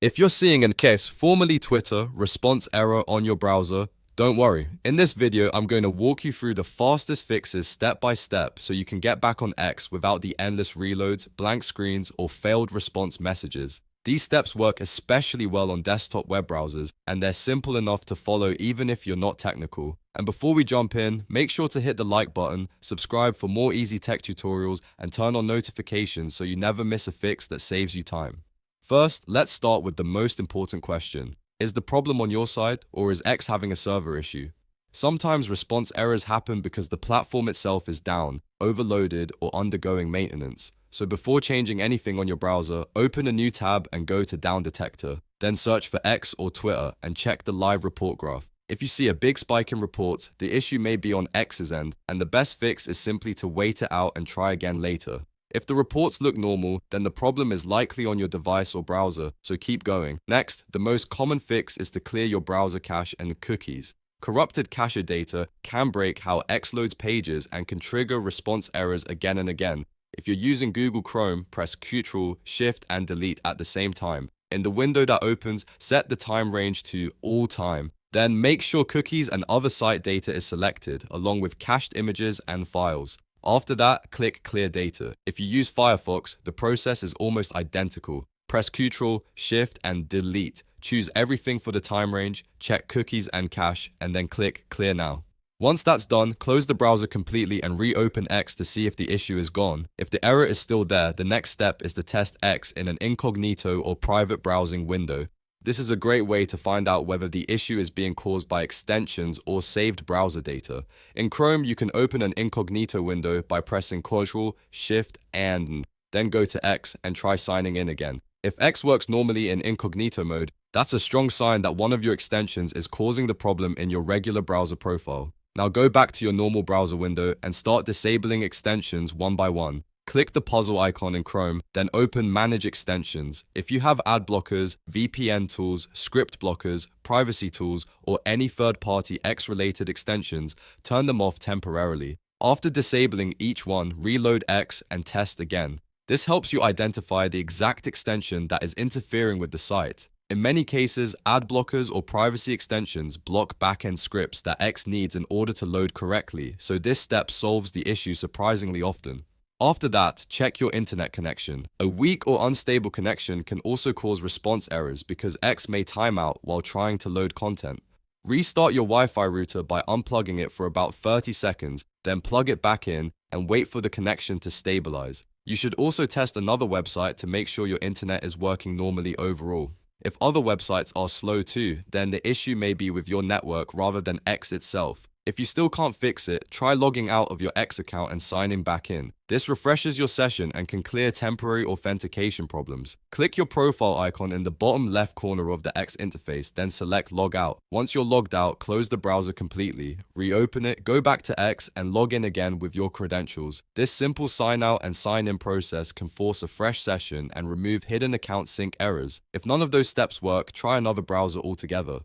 If you're seeing in case formerly Twitter response error on your browser, don't worry. In this video, I'm going to walk you through the fastest fixes step by step so you can get back on X without the endless reloads, blank screens, or failed response messages. These steps work especially well on desktop web browsers, and they're simple enough to follow even if you're not technical. And before we jump in, make sure to hit the like button, subscribe for more easy tech tutorials, and turn on notifications so you never miss a fix that saves you time. First, let's start with the most important question. Is the problem on your side, or is X having a server issue? Sometimes response errors happen because the platform itself is down, overloaded, or undergoing maintenance. So before changing anything on your browser, open a new tab and go to Downdetector. Then search for X or Twitter and check the live report graph. If you see a big spike in reports, the issue may be on X's end, and the best fix is simply to wait it out and try again later. If the reports look normal, then the problem is likely on your device or browser, so keep going. Next, the most common fix is to clear your browser cache and cookies. Corrupted cache data can break how X loads pages and can trigger response errors again and again. If you're using Google Chrome, press Ctrl, Shift, and Delete at the same time. In the window that opens, set the time range to all time. Then make sure cookies and other site data is selected, along with cached images and files. After that, click Clear Data. If you use Firefox, the process is almost identical. Press Ctrl, Shift, and Delete. Choose everything for the time range, check cookies and cache, and then click Clear Now. Once that's done, close the browser completely and reopen X to see if the issue is gone. If the error is still there, the next step is to test X in an incognito or private browsing window. This is a great way to find out whether the issue is being caused by extensions or saved browser data. In Chrome, you can open an incognito window by pressing Ctrl, Shift, and then go to X and try signing in again. If X works normally in incognito mode, that's a strong sign that one of your extensions is causing the problem in your regular browser profile. Now go back to your normal browser window and start disabling extensions one by one. Click the puzzle icon in Chrome, then open Manage Extensions. If you have ad blockers, VPN tools, script blockers, privacy tools, or any third-party X-related extensions, turn them off temporarily. After disabling each one, reload X and test again. This helps you identify the exact extension that is interfering with the site. In many cases, ad blockers or privacy extensions block backend scripts that X needs in order to load correctly, so this step solves the issue surprisingly often. After that, check your internet connection. A weak or unstable connection can also cause response errors because X may time out while trying to load content. Restart your Wi-Fi router by unplugging it for about 30 seconds, then plug it back in and wait for the connection to stabilize. You should also test another website to make sure your internet is working normally overall. If other websites are slow too, then the issue may be with your network rather than X itself. If you still can't fix it, try logging out of your X account and signing back in. This refreshes your session and can clear temporary authentication problems. Click your profile icon in the bottom left corner of the X interface, then select Log Out. Once you're logged out, close the browser completely, reopen it, go back to X, and log in again with your credentials. This simple sign out and sign in process can force a fresh session and remove hidden account sync errors. If none of those steps work, try another browser altogether.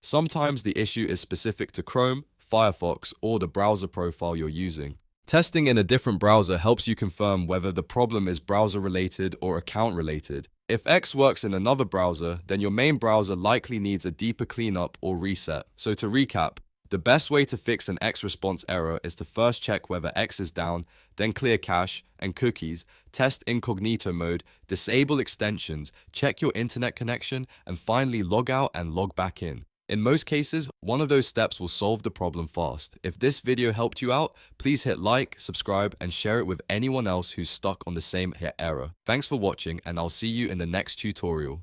Sometimes the issue is specific to Chrome, Firefox, or the browser profile you're using. Testing in a different browser helps you confirm whether the problem is browser-related or account-related. If X works in another browser, then your main browser likely needs a deeper cleanup or reset. So to recap, the best way to fix an X response error is to first check whether X is down, then clear cache and cookies, test incognito mode, disable extensions, check your internet connection, and finally log out and log back in. In most cases, one of those steps will solve the problem fast. If this video helped you out, please hit like, subscribe, and share it with anyone else who's stuck on the same error. Thanks for watching, and I'll see you in the next tutorial.